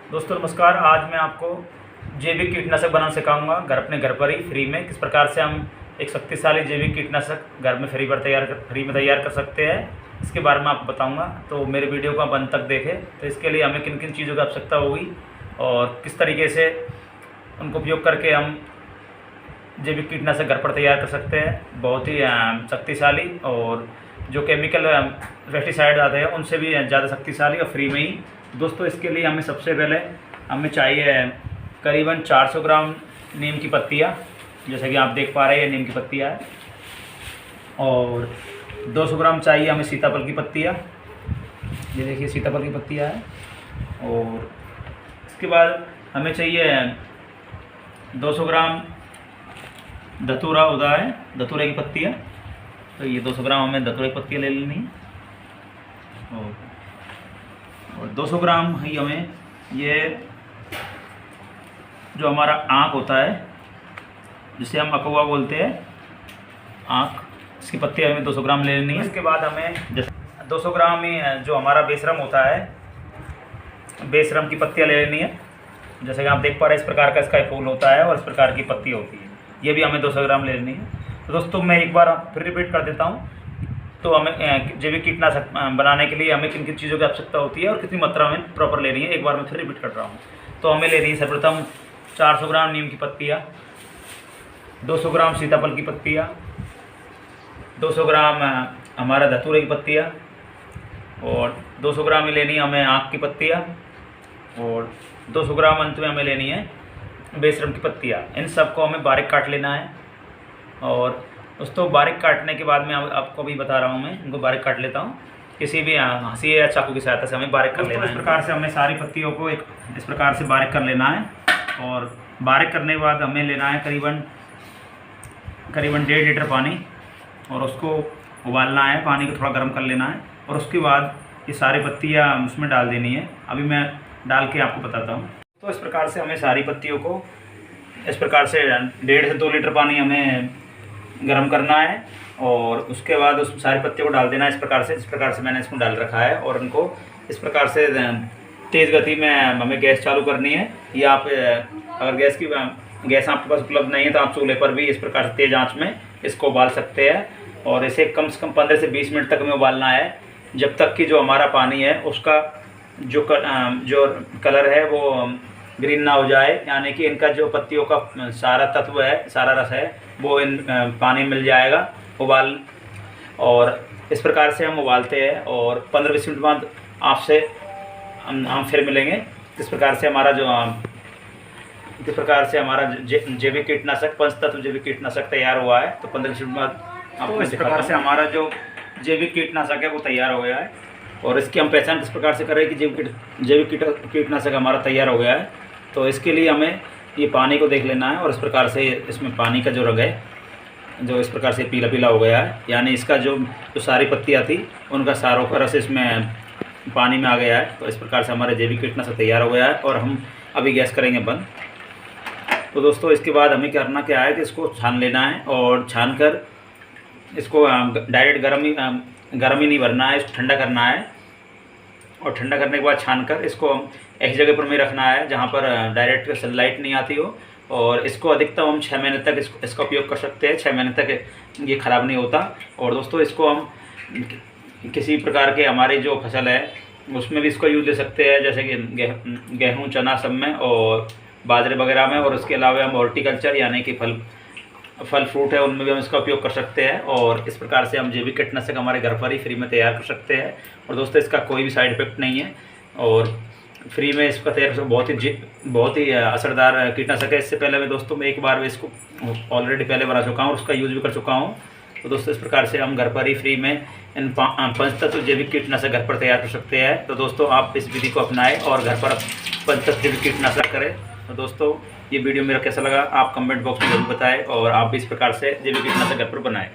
दोस्तों नमस्कार। आज मैं आपको जैविक कीटनाशक बनाना सिखाऊंगा अपने घर पर ही फ्री में। किस प्रकार से हम एक शक्तिशाली जैविक कीटनाशक घर में फ्री में तैयार कर सकते हैं, इसके बारे में आपको बताऊंगा। तो मेरे वीडियो को आप अंत तक देखें। तो इसके लिए हमें किन किन चीज़ों की आवश्यकता होगी और किस तरीके से उनको उपयोग करके हम जैविक कीटनाशक घर पर तैयार कर सकते हैं। बहुत ही शक्तिशाली और जो केमिकल पेस्टिसाइड आते हैं उनसे भी ज़्यादा शक्तिशाली और फ्री में ही। दोस्तों इसके लिए हमें सबसे पहले चाहिए करीबन 400 ग्राम नीम की पत्तियाँ, जैसे कि आप देख पा रहे हैं नीम की पत्तियाँ है। और 200 ग्राम चाहिए हमें सीताफल की पत्तियाँ, ये देखिए सीताफल की पत्तियाँ है। और इसके बाद हमें चाहिए 200 ग्राम धतूरा उदा है, धतूरे की पत्तियाँ। तो ये 200 ग्राम हमें धतूरे की पत्तियाँ ले लेनी है। और 200 ग्राम ही हमें ये जो हमारा आँख होता है, जिसे हम अकवा बोलते हैं, आँख, इसकी पत्तियाँ हमें 200 ग्राम ले लेनी है। इसके बाद हमें जैसे 200 ग्राम ही जो हमारा बेशरम होता है, बेशरम की पत्तियाँ ले लेनी है। जैसे कि आप देख पा रहे हैं इस प्रकार का इसका फूल होता है और इस प्रकार की पत्ती होती है, ये भी हमें 200 ग्राम ले लेनी है। तो दोस्तों मैं एक बार फिर रिपीट कर देता हूँ। तो हमें जैविक कीटनाशक बनाने के लिए हमें किन किन चीज़ों की आवश्यकता होती है और कितनी मात्रा में प्रॉपर लेनी है, एक बार मैं फिर रिपीट कर रहा हूँ। तो हमें लेनी है सर्वप्रथम 400 ग्राम नीम की पत्तियाँ, 200 ग्राम सीताफल की पत्तियाँ, 200 ग्राम हमारा धतूरे की पत्तियाँ, और 200 ग्राम ही लेनी है हमें आँख की पत्तियाँ, और 200 ग्राम अंत में हमें लेनी है बेशरम की पत्तियाँ। इन सबको हमें बारीक काट लेना है। और दोस्तों बारीक काटने के बाद मैं आपको अभी बता रहा हूँ, मैं इनको बारीक काट लेता हूँ। किसी भी हंसी या चाकू की सहायता से हमें बारीक कर लेना है। इस प्रकार से हमें सारी पत्तियों को इस प्रकार से बारीक कर लेना है। और बारीक करने के बाद हमें लेना है करीबन 1.5 लीटर पानी, और उसको उबालना है, पानी को थोड़ा गर्म कर लेना है। और उसके बाद ये सारी पत्तियाँ उसमें डाल देनी है। अभी मैं डाल के आपको बताता हूँ। तो इस प्रकार से हमें सारी पत्तियों को इस प्रकार से 1.5 से 2 लीटर पानी हमें गर्म करना है। और उसके बाद उस सारी पत्तियों को डाल देना है इस प्रकार से मैंने इसको डाल रखा है। और उनको इस प्रकार से तेज़ गति में हमें गैस चालू करनी है। या आप अगर गैस आपके पास उपलब्ध नहीं है तो आप चूल्हे पर भी इस प्रकार से तेज़ आंच में इसको उबाल सकते हैं। और इसे कम से कम 15 से 20 मिनट तक हमें उबालना है, जब तक कि जो हमारा पानी है उसका जो कलर है वो ग्रीन ना हो जाए, यानी कि इनका जो पत्तियों का सारा तत्व है, सारा रस है, वो इन पानी में मिल जाएगा उबाल। और इस प्रकार से हम उबालते हैं। और 15-20 मिनट बाद आपसे हम फिर मिलेंगे। इस प्रकार से हमारा जैविक कीटनाशक, पंचतत्व जैविक कीटनाशक तैयार हुआ है। तो 15-20 मिनट बाद आपको इस प्रकार से हमारा जो जैविक कीटनाशक है वो तैयार हो गया है। और इसकी हम पहचान किस प्रकार से करें कि जैविक कीटनाशक हमारा तैयार हो गया है। तो इसके लिए हमें ये पानी को देख लेना है। और इस प्रकार से इसमें पानी का जो रंग है, जो इस प्रकार से पीला पीला हो गया है, यानी इसका जो सारी पत्तियाँ थी उनका सारों का रस इसमें पानी में आ गया है। तो इस प्रकार से हमारा जैविक कीटनाशक तैयार हो गया है। और हम अभी गैस करेंगे बंद। तो दोस्तों इसके बाद हमें करना क्या है कि इसको छान लेना है। और छान कर इसको डायरेक्ट गर्म ही नहीं भरना है, इसको ठंडा करना है। और ठंडा करने के बाद छानकर इसको एक जगह पर में रखना है जहाँ पर डायरेक्ट सनलाइट नहीं आती हो। और इसको अधिकतम हम 6 महीने तक इसका उपयोग कर सकते हैं। 6 महीने तक ये ख़राब नहीं होता। और दोस्तों इसको हम किसी प्रकार के हमारी जो फसल है उसमें भी इसको यूज़ ले सकते हैं, जैसे कि गेहूँ, चना सब में, और बाजरे वगैरह में। और उसके अलावा हम हॉर्टिकल्चर यानी कि फल फ्रूट है उनमें भी हम इसका उपयोग कर सकते हैं। और इस प्रकार से हम जैविक कीटनाशक हमारे घर पर ही फ्री में तैयार कर सकते हैं। और दोस्तों इसका कोई भी साइड इफेक्ट नहीं है, और फ्री में इसका तैयार बहुत ही असरदार कीटनाशक है। इससे पहले मैं एक बार इसको ऑलरेडी पहले बना चुका हूँ और उसका यूज़ भी कर चुका हूँ। तो दोस्तों इस प्रकार से हम घर पर ही फ्री में इन पंचतत्व जैविक कीटनाशक घर पर तैयार कर सकते हैं। तो दोस्तों आप इस विधि को अपनाएं और घर पर पंचतत्व जैविक कीटनाशक करें। तो दोस्तों ये वीडियो मेरा कैसा लगा आप कमेंट बॉक्स में जरूर बताएं। और आप भी इस प्रकार से जैविक कीटनाशक घर पर बनाएं।